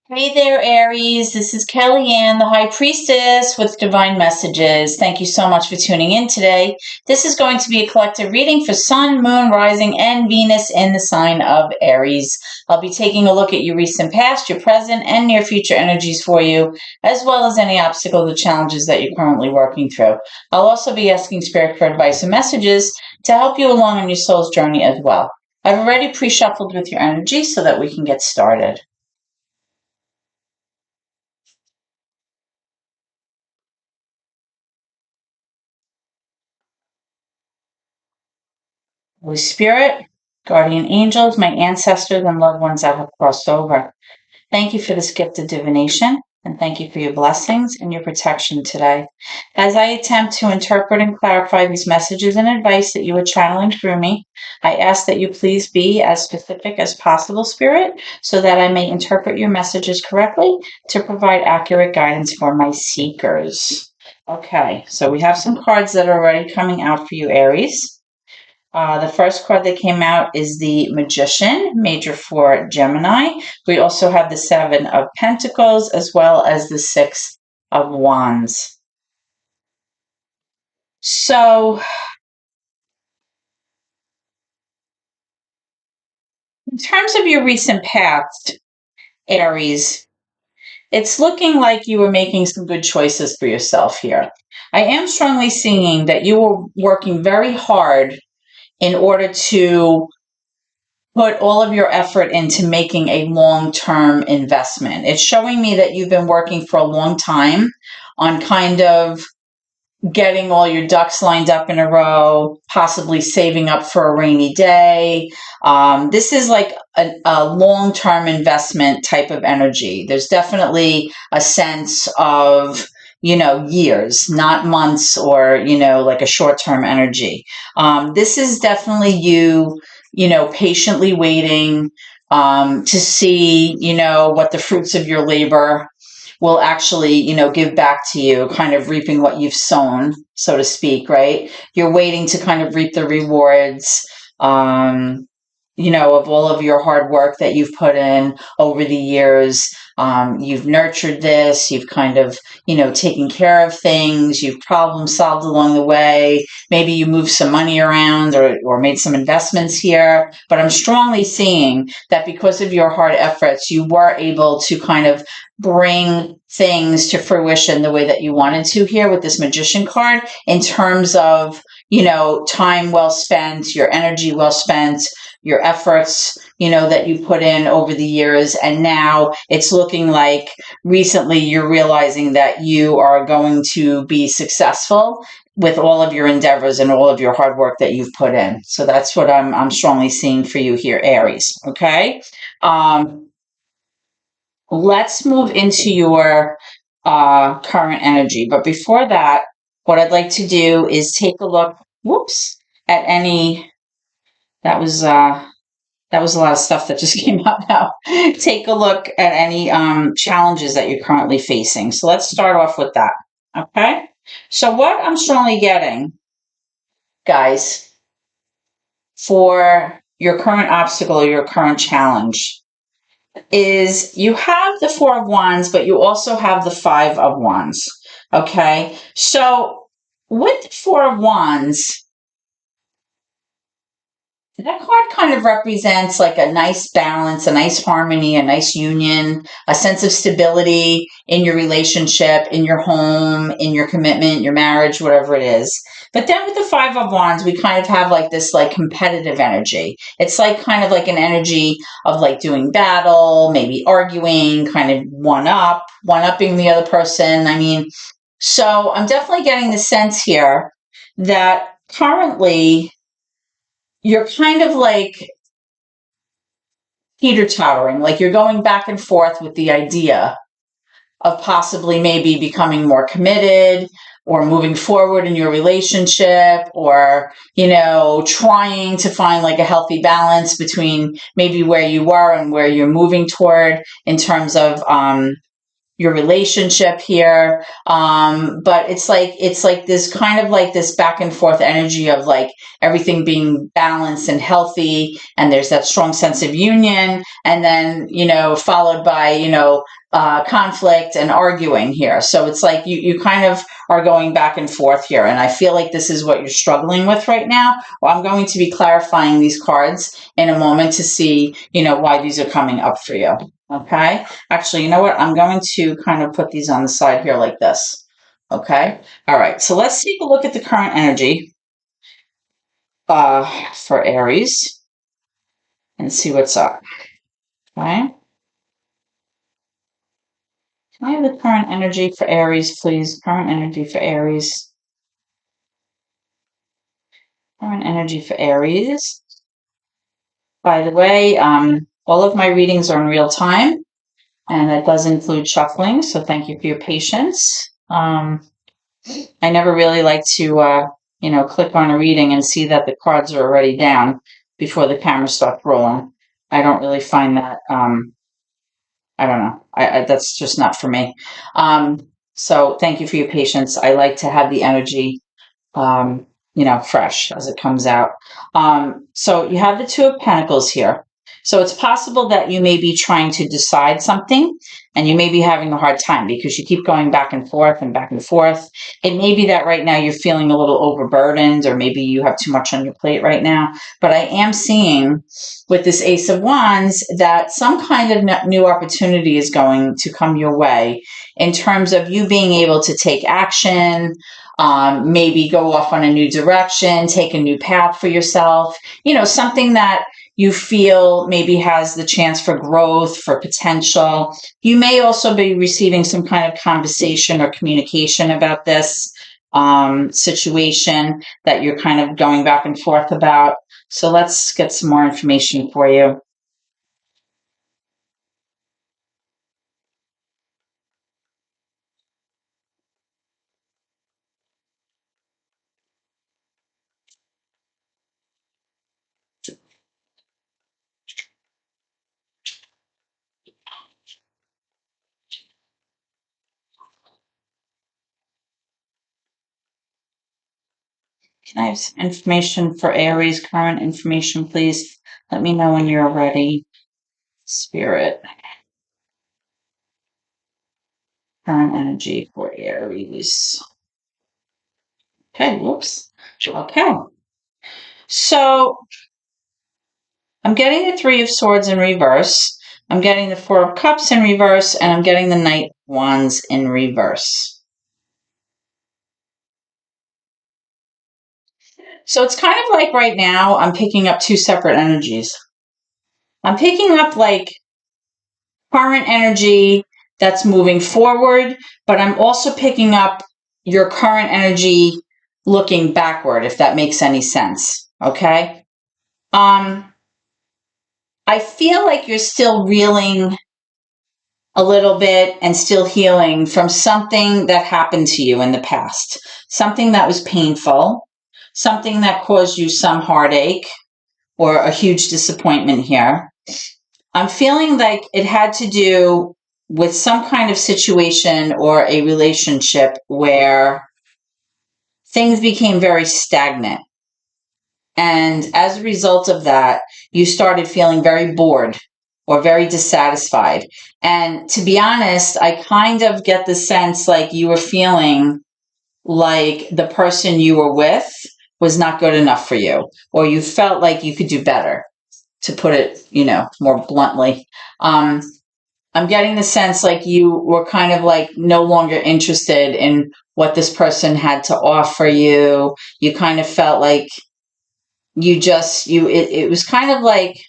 Hey there, Aries. This is Kellyanne, the High Priestess with Divine Messages. Thank you so much for tuning in today. This is going to be a collective reading for Sun, Moon, Rising, and Venus in the sign of Aries. I'll be taking a look at your recent past, your present, and near future energies for you, as well as any obstacles or challenges that you're currently working through. I'll also be asking Spirit for advice and messages to help you along on your soul's journey as well. I've already pre-shuffled with your energy so that we can get started. Holy Spirit, guardian angels, my ancestors, and loved ones that have crossed over. Thank you for this gift of divination, and thank you for your blessings and your protection today. As I attempt to interpret and clarify these messages and advice that you are channeling through me, I ask that you please be as specific as possible, Spirit, so that I may interpret your messages correctly to provide accurate guidance for my seekers. Okay, so we have some cards that are already coming out for you, Aries. The first card that came out is the Magician, major for Gemini. We also have the Seven of Pentacles as well as the Six of Wands. So, in terms of your recent past, Aries, it's looking like you were making some good choices for yourself here. I am strongly seeing that you were working very hard in order to put all of your effort into making a long-term investment. It's showing me that you've been working for a long time on kind of getting all your ducks lined up in a row, possibly saving up for a rainy day. This is like a long-term investment type of energy. There's definitely a sense of years, not months or, like a short-term energy. This is definitely you patiently waiting to see, what the fruits of your labor will actually, give back to you, kind of reaping what you've sown, so to speak, right? You're waiting to kind of reap the rewards, of all of your hard work that you've put in over the years. You've nurtured this, you've kind of, taken care of things, you've problem solved along the way. Maybe you moved some money around or made some investments here. But I'm strongly seeing that because of your hard efforts, you were able to kind of bring things to fruition the way that you wanted to here with this Magician card in terms of, time well spent, your energy well spent, your efforts, that you put in over the years. And now it's looking like recently you're realizing that you are going to be successful with all of your endeavors and all of your hard work that you've put in. So that's what I'm strongly seeing for you here, Aries. Okay. Let's move into your current energy. But before that, what I'd like to do is take a look, at any, that was a lot of stuff that just came out now. Take a look at any challenges that you're currently facing. So let's start off with that. Okay. So what I'm strongly getting, guys, for your current obstacle or your current challenge is you have the Four of Wands, but you also have the Five of Wands. Okay. So with the Four of Wands, that card kind of represents like a nice balance, a nice harmony, a nice union, a sense of stability in your relationship, in your home, in your commitment, your marriage, whatever it is. But then with the Five of Wands, we kind of have like this like competitive energy. It's like kind of like an energy of like doing battle, maybe arguing, kind of one-upping the other person. I mean, so I'm definitely getting the sense here that currently you're kind of like teeter-tottering, like you're going back and forth with the idea of possibly maybe becoming more committed or moving forward in your relationship or, trying to find like a healthy balance between maybe where you were and where you're moving toward in terms of, your relationship here. But it's like this kind of like this back and forth energy of like everything being balanced and healthy, and there's that strong sense of union, and then, followed by, conflict and arguing here. So it's like you kind of are going back and forth here. And I feel like this is what you're struggling with right now. Well, I'm going to be clarifying these cards in a moment to see, why these are coming up for you. Okay. Actually, you know what? I'm going to kind of put these on the side here like this. Okay. All right. So let's take a look at the current energy for Aries and see what's up. Okay. Can I have the current energy for Aries, please? Current energy for Aries. Current energy for Aries. By the way, all of my readings are in real time, and that does include shuffling, so thank you for your patience. I never really like to, click on a reading and see that the cards are already down before the camera starts rolling. I don't really find that, I don't know, that's just not for me. So thank you for your patience. I like to have the energy fresh as it comes out. So you have the Two of Pentacles here. So it's possible that you may be trying to decide something and you may be having a hard time because you keep going back and forth and back and forth. It may be that right now you're feeling a little overburdened, or maybe you have too much on your plate right now. But I am seeing with this Ace of Wands that some kind of new opportunity is going to come your way in terms of you being able to take action, maybe go off on a new direction, take a new path for yourself, something that you feel maybe has the chance for growth, for potential. You may also be receiving some kind of conversation or communication about this situation that you're kind of going back and forth about. So let's get some more information for you. Can I have some information for Aries? Current information, please. Let me know when you're ready. Spirit. Current energy for Aries. Okay, whoops. Okay. So I'm getting the Three of Swords in reverse. I'm getting the Four of Cups in reverse, and I'm getting the Knight of Wands in reverse. So it's kind of like right now I'm picking up two separate energies. I'm picking up like current energy that's moving forward, but I'm also picking up your current energy looking backward, if that makes any sense. Okay. I feel like you're still reeling a little bit and still healing from something that happened to you in the past, something that was painful, something that caused you some heartache or a huge disappointment here. I'm feeling like it had to do with some kind of situation or a relationship where things became very stagnant. And as a result of that, you started feeling very bored or very dissatisfied. And to be honest, I kind of get the sense like you were feeling like the person you were with was not good enough for you, or you felt like you could do better, to put it, more bluntly. I'm getting the sense like you were kind of like no longer interested in what this person had to offer you. You kind of felt like it was kind of like,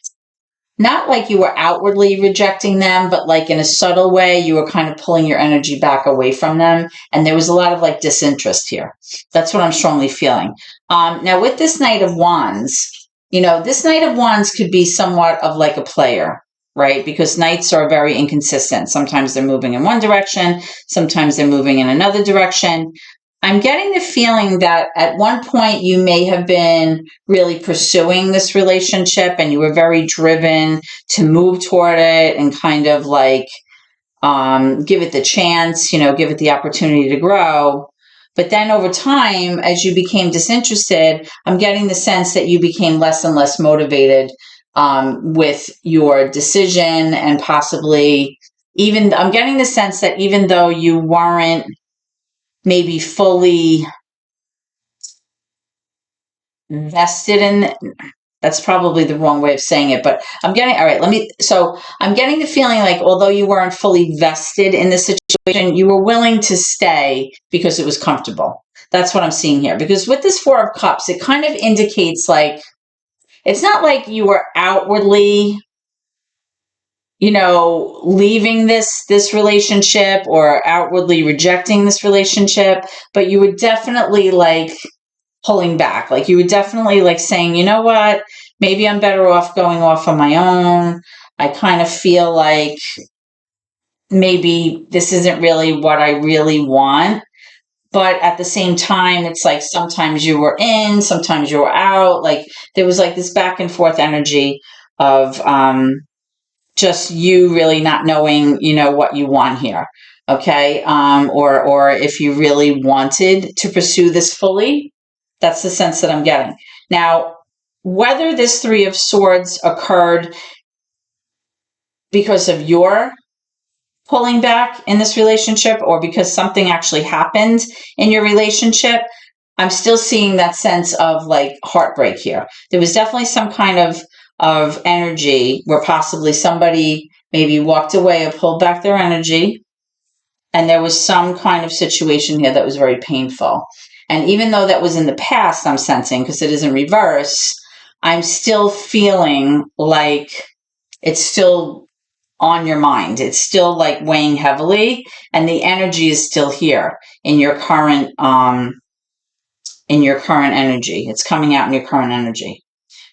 not like you were outwardly rejecting them, but like in a subtle way, you were kind of pulling your energy back away from them. And there was a lot of like disinterest here. That's what I'm strongly feeling. Now with this Knight of Wands, this Knight of Wands could be somewhat of like a player, right? Because knights are very inconsistent. Sometimes they're moving in one direction. Sometimes they're moving in another direction. I'm getting the feeling that at one point you may have been really pursuing this relationship and you were very driven to move toward it and kind of like give it the chance, give it the opportunity to grow. But then over time, as you became disinterested, I'm getting the sense that you became less and less motivated with your decision, and possibly even, I'm getting the sense that even though you weren't maybe fully vested in, that's probably the wrong way of saying it, but I'm getting, all right, I'm getting the feeling like although you weren't fully vested in the situation, you were willing to stay because it was comfortable. That's what I'm seeing here. Because with this Four of Cups, it kind of indicates like, it's not like you were outwardly, leaving this relationship or outwardly rejecting this relationship, but you were definitely like pulling back. Like you were definitely like saying, you know what, maybe I'm better off going off on my own. I kind of feel like maybe this isn't really what I really want. But at the same time, it's like sometimes you were in, sometimes you were out. Like there was like this back and forth energy of just you really not knowing, what you want here. Okay. Or if you really wanted to pursue this fully. That's the sense that I'm getting. Now, whether this Three of Swords occurred because of your pulling back in this relationship or because something actually happened in your relationship, I'm still seeing that sense of like heartbreak here. There was definitely some kind of energy where possibly somebody maybe walked away or pulled back their energy. And there was some kind of situation here that was very painful. And even though that was in the past, I'm sensing, because it is in reverse, I'm still feeling like it's still on your mind. It's still like weighing heavily, and the energy is still here in your current energy. It's coming out in your current energy.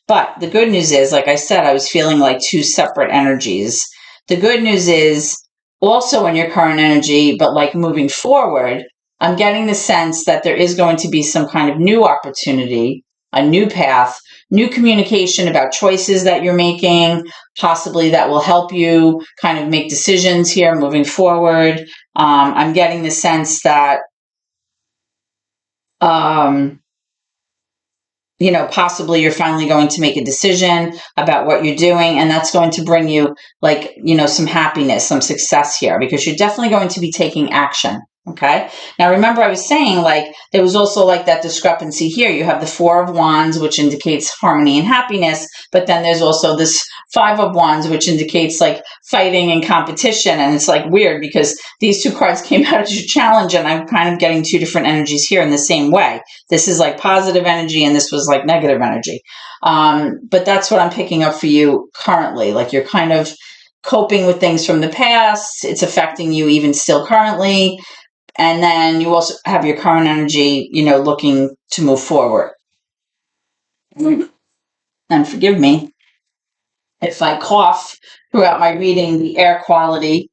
But the good news is, like I said, I was feeling like two separate energies. The good news is also in your current energy, but like moving forward, I'm getting the sense that there is going to be some kind of new opportunity, a new path, new communication about choices that you're making, possibly that will help you kind of make decisions here moving forward. I'm getting the sense that, possibly you're finally going to make a decision about what you're doing, and that's going to bring you like, some happiness, some success here, because you're definitely going to be taking action. Okay. Now, remember, I was saying like there was also like that discrepancy here. You have the Four of Wands, which indicates harmony and happiness, but then there's also this Five of Wands, which indicates like fighting and competition. And it's like weird because these two cards came out as a challenge, and I'm kind of getting two different energies here in the same way. This is like positive energy, and this was like negative energy. But that's what I'm picking up for you currently. Like you're kind of coping with things from the past. It's affecting you even still currently. And then you also have your current energy, looking to move forward. And forgive me if I cough throughout my reading. The air quality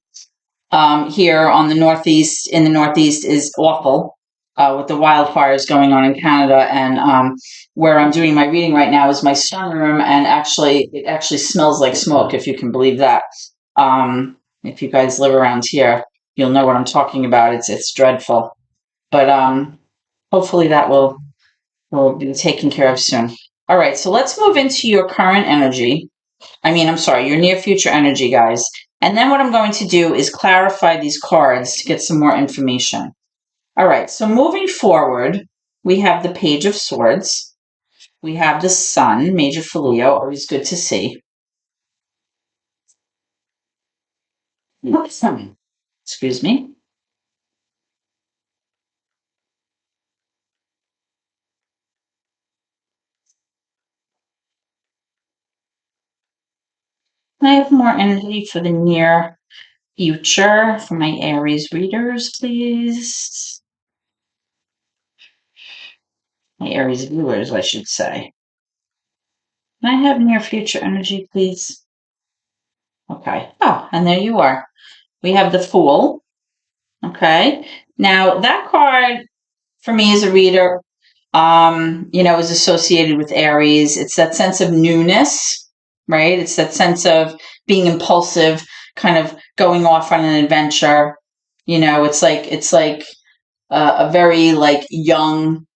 here in the Northeast is awful with the wildfires going on in Canada. And where I'm doing my reading right now is my sunroom, and it actually smells like smoke, if you can believe that. If you guys live around here, you'll know what I'm talking about. It's dreadful. But hopefully that will be taken care of soon. All right, so let's move into your current energy. I'm sorry, your near future energy, guys. And then what I'm going to do is clarify these cards to get some more information. All right, so moving forward, we have the Page of Swords. We have the Sun, Major for Leo, always good to see. Excuse me. I have more energy for the near future for my Aries readers, please. My Aries viewers, I should say. Can I have near future energy, please? Okay. Oh, and there you are. We have the Fool. Okay. Now, that card for me as a reader, is associated with Aries. It's that sense of newness, right? It's that sense of being impulsive, kind of going off on an adventure. It's like a very like young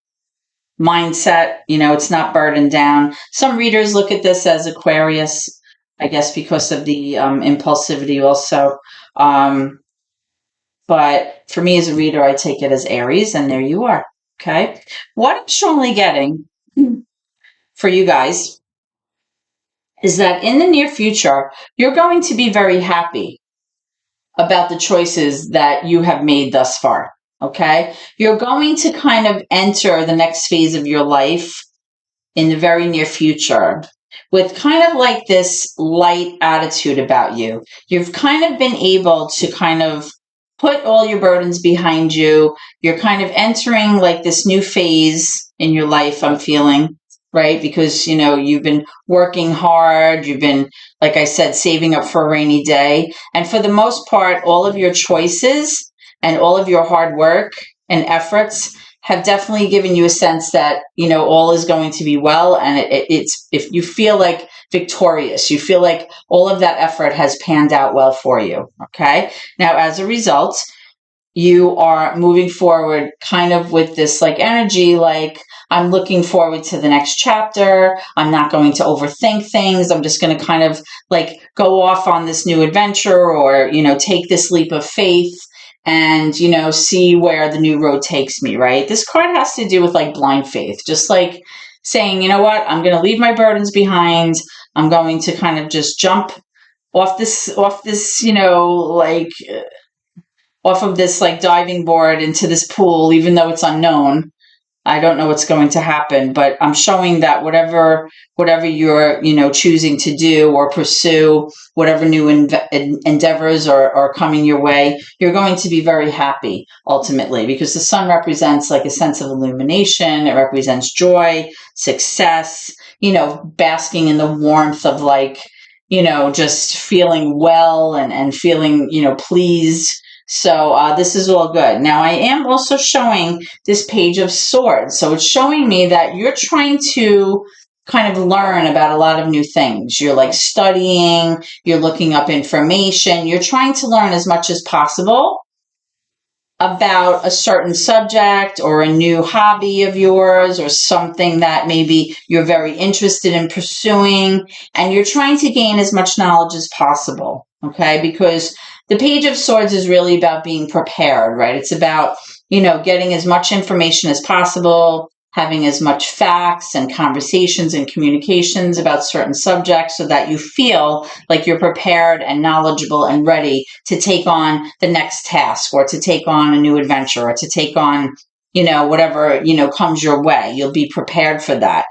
mindset. It's not burdened down. Some readers look at this as Aquarius, I guess, because of the impulsivity also. But for me as a reader, I take it as Aries, and there you are. Okay. What I'm strongly getting for you guys is that in the near future, you're going to be very happy about the choices that you have made thus far. Okay. You're going to kind of enter the next phase of your life in the very near future with kind of like this light attitude about you. You've kind of been able to kind of put all your burdens behind you. You're kind of entering like this new phase in your life, I'm feeling, right? Because, you've been working hard. You've been, like I said, saving up for a rainy day. And for the most part, all of your choices and all of your hard work and efforts have definitely given you a sense that, all is going to be well. And it's, if you feel like victorious, you feel like all of that effort has panned out well for you. Okay. Now, as a result, you are moving forward kind of with this like energy, like, I'm looking forward to the next chapter. I'm not going to overthink things. I'm just going to kind of like go off on this new adventure, or, take this leap of faith and, see where the new road takes me, right? This card has to do with like blind faith, just like saying, you know what, I'm going to leave my burdens behind. I'm going to kind of just jump off this, like off of this like diving board into this pool, even though it's unknown. I don't know what's going to happen, but I'm showing that whatever you're, choosing to do or pursue, whatever new endeavors are coming your way, you're going to be very happy ultimately, because the sun represents like a sense of illumination. It represents joy, success, basking in the warmth of like, just feeling well and feeling, pleased. So this is all good. Now, I am also showing this Page of Swords. So it's showing me that you're trying to kind of learn about a lot of new things. You're like studying, you're looking up information, you're trying to learn as much as possible about a certain subject or a new hobby of yours, or something that maybe you're very interested in pursuing, and you're trying to gain as much knowledge as possible. Okay, because the Page of Swords is really about being prepared, right? It's about, getting as much information as possible, having as much facts and conversations and communications about certain subjects, so that you feel like you're prepared and knowledgeable and ready to take on the next task, or to take on a new adventure, or to take on, whatever, comes your way. You'll be prepared for that.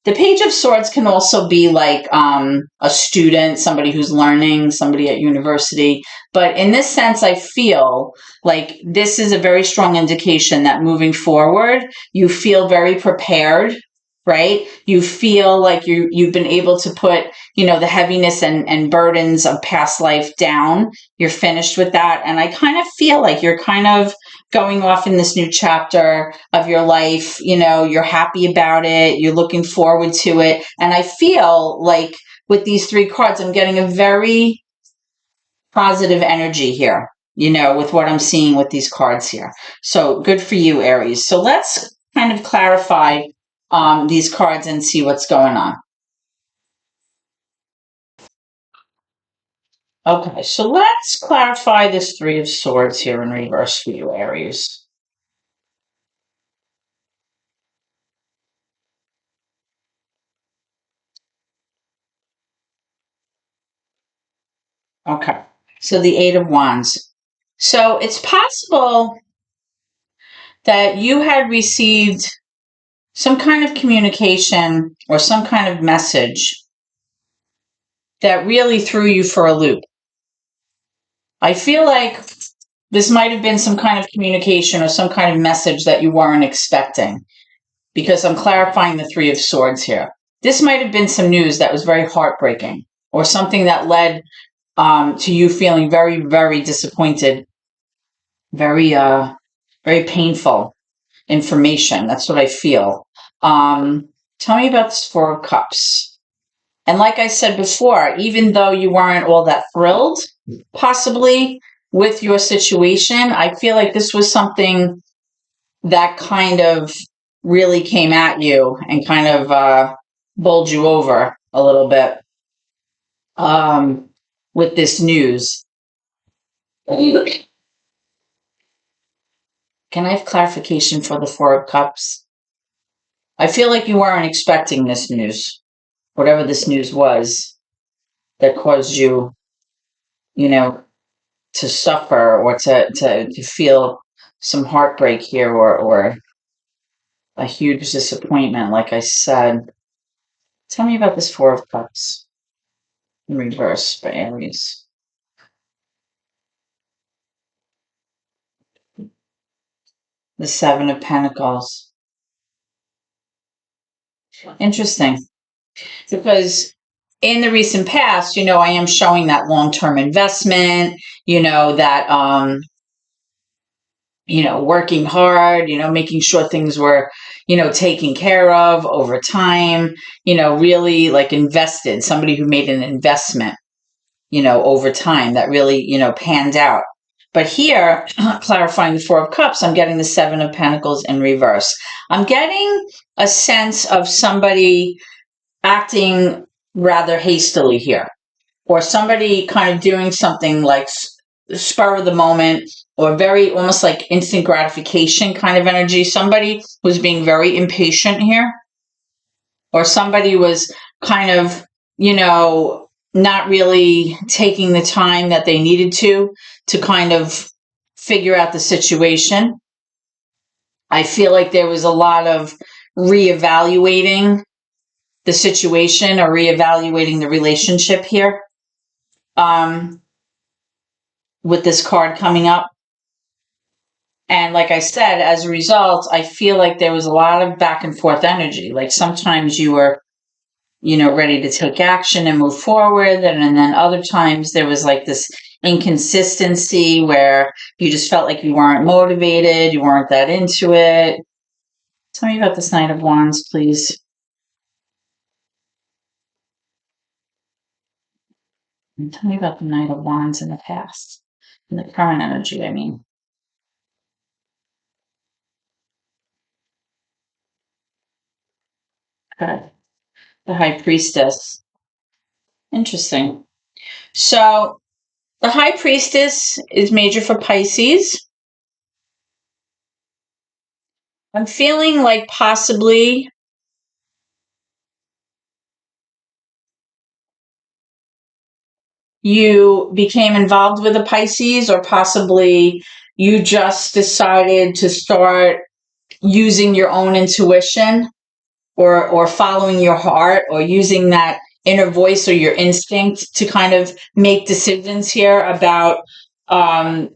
The Page of Swords can also be like a student, somebody who's learning, somebody at university. But in this sense, I feel like this is a very strong indication that moving forward, you feel very prepared, right? You feel like you've been able to put, the heaviness and burdens of past life down. You're finished with that. And I kind of feel like you're kind of going off in this new chapter of your life. You're happy about it. You're looking forward to it. And I feel like with these three cards, I'm getting a very positive energy here, with what I'm seeing with these cards here. So good for you, Aries. So let's kind of clarify these cards and see what's going on. Okay, so let's clarify this Three of Swords here in reverse for you, Aries. Okay, so the Eight of Wands. So it's possible that you had received some kind of communication or some kind of message that really threw you for a loop. I feel like this might have been some kind of communication or some kind of message that you weren't expecting, because I'm clarifying the Three of Swords here. This might have been some news that was very heartbreaking, or something that led to you feeling very, very disappointed, very, very painful information. That's what I feel. Tell me about this Four of Cups. And like I said before, even though you weren't all that thrilled, possibly with your situation, I feel like this was something that kind of really came at you and kind of bowled you over a little bit with this news. Can I have clarification for the Four of Cups? I feel like you weren't expecting this news, whatever this news was that caused you, you know, to suffer or to feel some heartbreak here or a huge disappointment, like I said. Tell me about this Four of Cups in reverse for Aries. The Seven of Pentacles. Interesting. Because in the recent past, I am showing that long-term investment, that working hard, making sure things were, taken care of over time, really like invested, somebody who made an investment, over time that really, panned out. But here, clarifying the Four of Cups, I'm getting the Seven of Pentacles in reverse. I'm getting a sense of somebody acting rather hastily here, or somebody kind of doing something like spur of the moment or very almost like instant gratification kind of energy. Somebody was being very impatient here, or somebody was kind of, not really taking the time that they needed to kind of figure out the situation. I feel like there was a lot of reevaluating the situation or reevaluating the relationship here with this card coming up. And like I said, as a result, I feel like there was a lot of back and forth energy. Like sometimes you were, ready to take action and move forward. And then other times there was like this inconsistency where you just felt like you weren't motivated, you weren't that into it. Tell me about this Knight of Wands, please. And tell me about the Knight of Wands in the past, in the current energy, I mean. Okay. The High Priestess. Interesting. So the High Priestess is major for Pisces. I'm feeling like possibly you became involved with a Pisces, or possibly you just decided to start using your own intuition or following your heart or using that inner voice or your instinct to kind of make decisions here about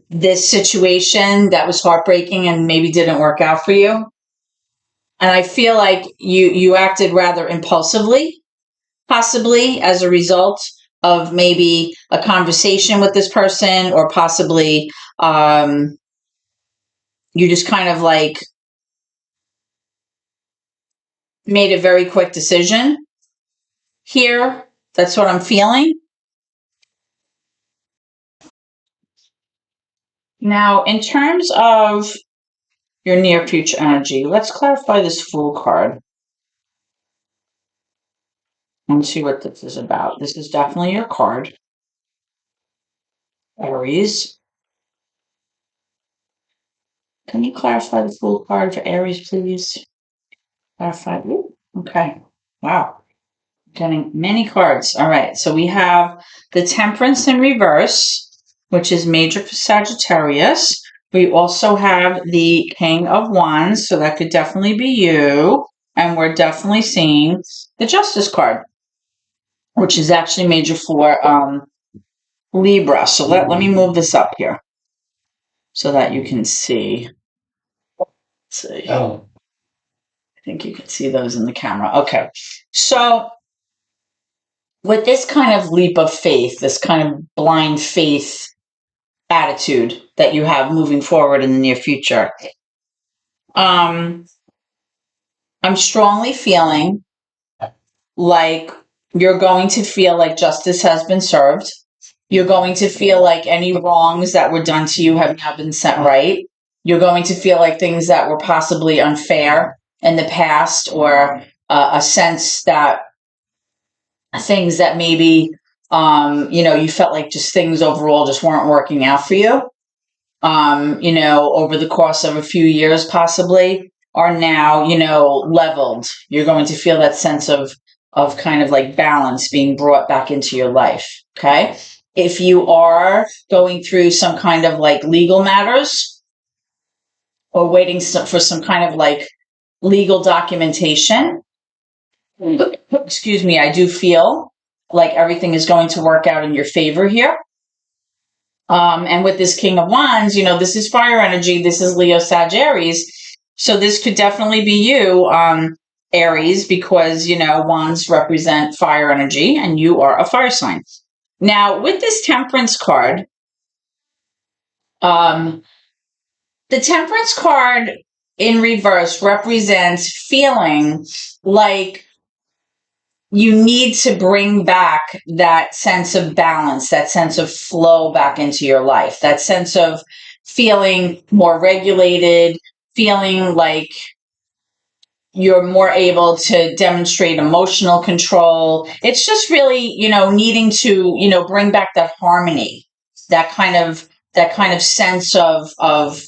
this situation that was heartbreaking and maybe didn't work out for you. And I feel like you acted rather impulsively, possibly as a result of maybe a conversation with this person, or possibly you just kind of like made a very quick decision here. That's what I'm feeling. Now, in terms of your near future energy, let's clarify this Fool card and see what this is about. This is definitely your card, Aries. Can you clarify the Fool card for Aries, please? Clarify. Ooh, okay. Wow. Getting many cards. All right. So we have the Temperance in reverse, which is major for Sagittarius. We also have the King of Wands, so that could definitely be you. And we're definitely seeing the Justice card, which is actually major for Libra. So let me move this up here so that you can see. Let's see. Oh. I think you can see those in the camera. Okay. So with this kind of leap of faith, this kind of blind faith attitude that you have moving forward in the near future, I'm strongly feeling like You're going to feel like justice has been served. You're going to feel like any wrongs that were done to you have now been set right. You're going to feel like things that were possibly unfair in the past, or a sense that things that maybe, you felt like just things overall just weren't working out for you, over the course of a few years possibly, are now, leveled. You're going to feel that sense of kind of like balance being brought back into your life. Okay. If you are going through some kind of like legal matters, or waiting for some kind of like legal documentation, excuse me, I do feel like everything is going to work out in your favor here. And with this King of Wands, this is fire energy. This is Leo, Sag, Aries. So this could definitely be you, Aries, because, Wands represent fire energy and you are a fire sign. Now, with this Temperance card, the Temperance card in reverse represents feeling like you need to bring back that sense of balance, that sense of flow back into your life, that sense of feeling more regulated, feeling like you're more able to demonstrate emotional control. It's just really, needing to, bring back that harmony, that kind of sense of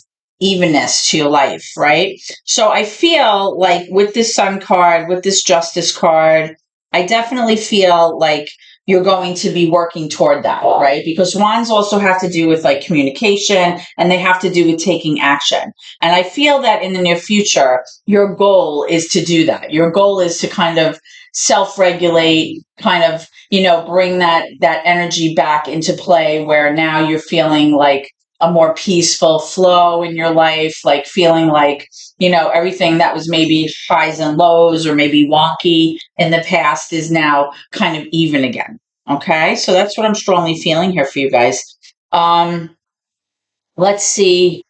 evenness to your life, right? So I feel like with this Sun card, with this Justice card, I definitely feel like you're going to be working toward that, right? Because wands also have to do with like communication, and they have to do with taking action. And I feel that in the near future, your goal is to do that. Your goal is to kind of self-regulate, kind of, bring that energy back into play, where now you're feeling like a more peaceful flow in your life, like feeling like, everything that was maybe highs and lows or maybe wonky in the past is now kind of even again. Okay. So that's what I'm strongly feeling here for you guys. Let's see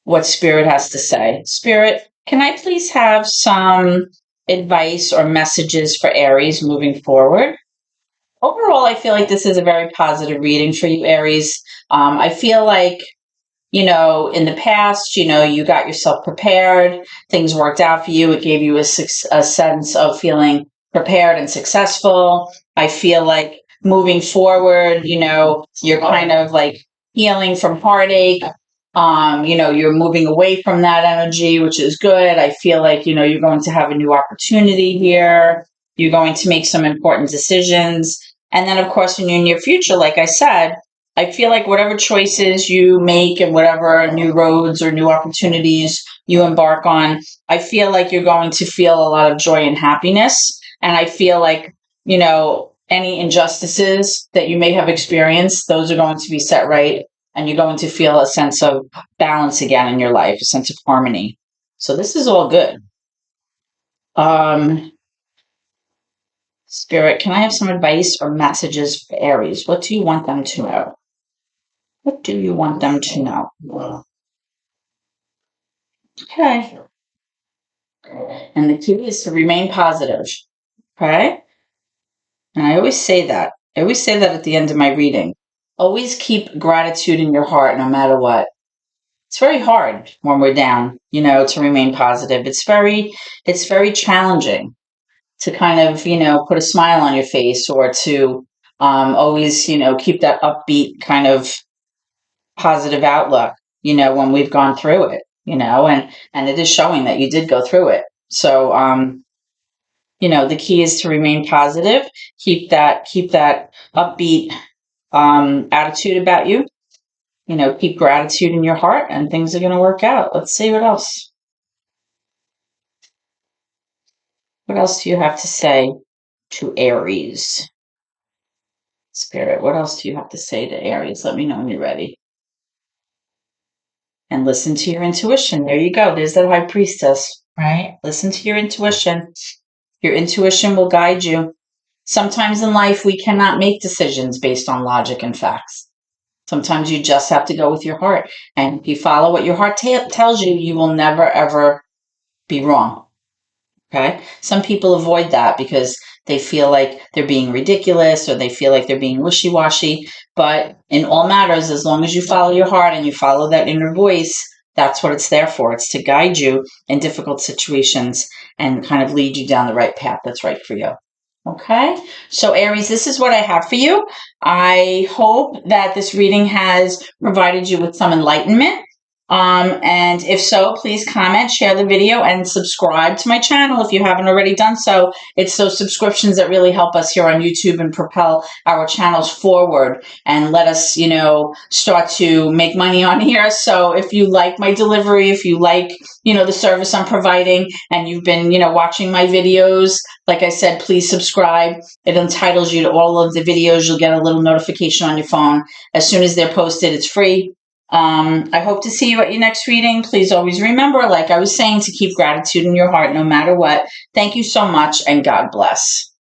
what Spirit has to say. Spirit, can I please have some advice or messages for Aries moving forward? Overall, I feel like this is a very positive reading for you, Aries. I feel like, in the past, you got yourself prepared, things worked out for you. It gave you a sense of feeling prepared and successful. I feel like moving forward, you're kind of like healing from heartache. You're moving away from that energy, which is good. I feel like, you're going to have a new opportunity here. You're going to make some important decisions. And then, of course, in your near future, like I said, I feel like whatever choices you make and whatever new roads or new opportunities you embark on, I feel like you're going to feel a lot of joy and happiness. And I feel like, any injustices that you may have experienced, those are going to be set right. And you're going to feel a sense of balance again in your life, a sense of harmony. So this is all good. Spirit, can I have some advice or messages for Aries? What do you want them to know? What do you want them to know? Okay. And the key is to remain positive. Okay. And I always say that. I always say that at the end of my reading. Always keep gratitude in your heart no matter what. It's very hard when we're down, to remain positive. It's very challenging to kind of, put a smile on your face, or to always, keep that upbeat kind of positive outlook, when we've gone through it, and it is showing that you did go through it. So, the key is to remain positive, keep that upbeat attitude about you, keep gratitude in your heart, and things are going to work out. Let's see what else. What else do you have to say to Aries? Spirit, what else do you have to say to Aries? Let me know when you're ready. And listen to your intuition. There you go. There's that High Priestess, right? Listen to your intuition. Your intuition will guide you. Sometimes in life, we cannot make decisions based on logic and facts. Sometimes you just have to go with your heart. And if you follow what your heart tells you, you will never, ever be wrong. Okay? Some people avoid that because they feel like they're being ridiculous, or they feel like they're being wishy-washy. But in all matters, as long as you follow your heart and you follow that inner voice, that's what it's there for. It's to guide you in difficult situations and kind of lead you down the right path that's right for you. Okay, so Aries, this is what I have for you. I hope that this reading has provided you with some enlightenment. And if so, please comment, share the video, and subscribe to my channel if you haven't already done so. It's those subscriptions that really help us here on YouTube and propel our channels forward and let us, start to make money on here. So if you like my delivery, if you like, the service I'm providing, and you've been, watching my videos, like I said, please subscribe. It entitles you to all of the videos. You'll get a little notification on your phone. As soon as they're posted, it's free. I hope to see you at your next reading. Please always remember, like I was saying, to keep gratitude in your heart no matter what. Thank you so much, and God bless.